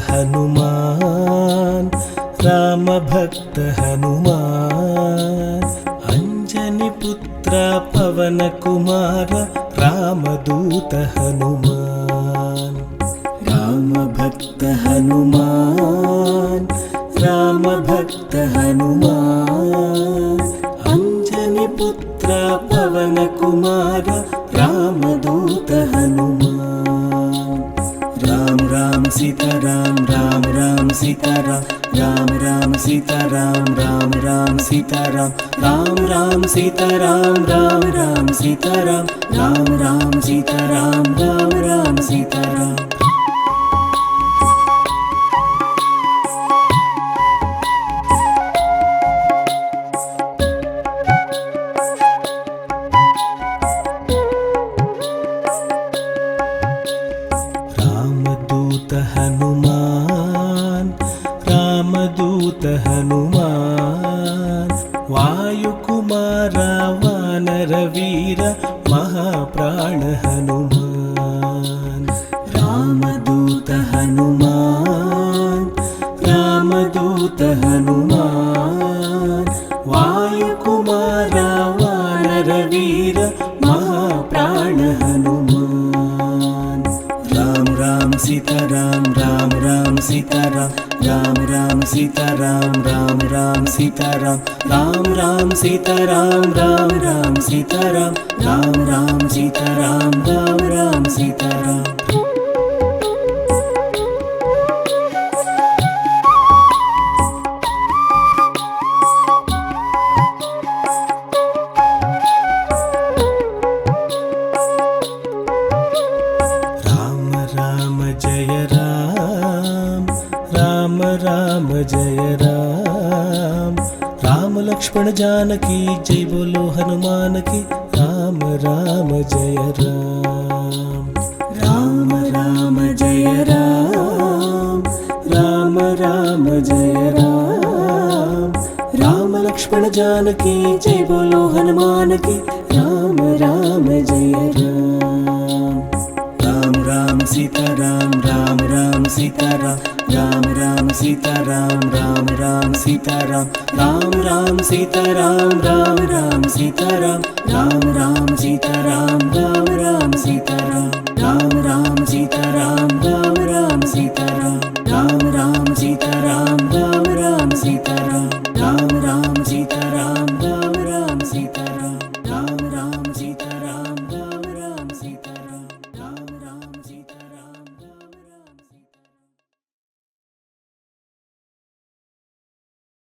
हनुमान राम भक्त हनुमान अंजनी पुत्र पवन कुमार रामदूत हनुमान राम भक्त हनुमान राम भक्त हनुमान अंजनी पुत्र पवन कुमार रामदूत हनुमान राम राम सीताराम राम राम सीताराम राम राम सीताराम राम राम सीताराम राम राम सीताराम राम राम सीताराम राम राम सीताराम राम राम सीताराम रामदूत हनुमान रामदूत हनुमान वायुकुमार वानरवीर महाप्राण हनुमान रामदूत हनुमान रामदूत हनुमान वायुकुमार वानरवीर महाप्राण हनुमान राम राम सीताराम राम राम सीताराम राम राम सीताराम राम राम सीताराम राम राम सीताराम राम राम सीताराम राम राम सीताराम राम राम सीताराम राम जय राम राम राम जय राम राम लक्ष्मण जानकी जय बोलो हनुमान की राम राम जय राम राम राम जय राम राम राम जय राम राम लक्ष्मण जानकी जय बोलो हनुमान की राम राम जय राम राम राम सीताराम राम राम सीताराम राम राम सीताराम राम राम सीताराम राम राम सीताराम राम राम सीताराम राम राम सीताराम राम राम सीताराम राम राम सीताराम राम राम सीताराम राम राम सीताराम राम राम सीताराम राम राम सीताराम राम राम सीताराम राम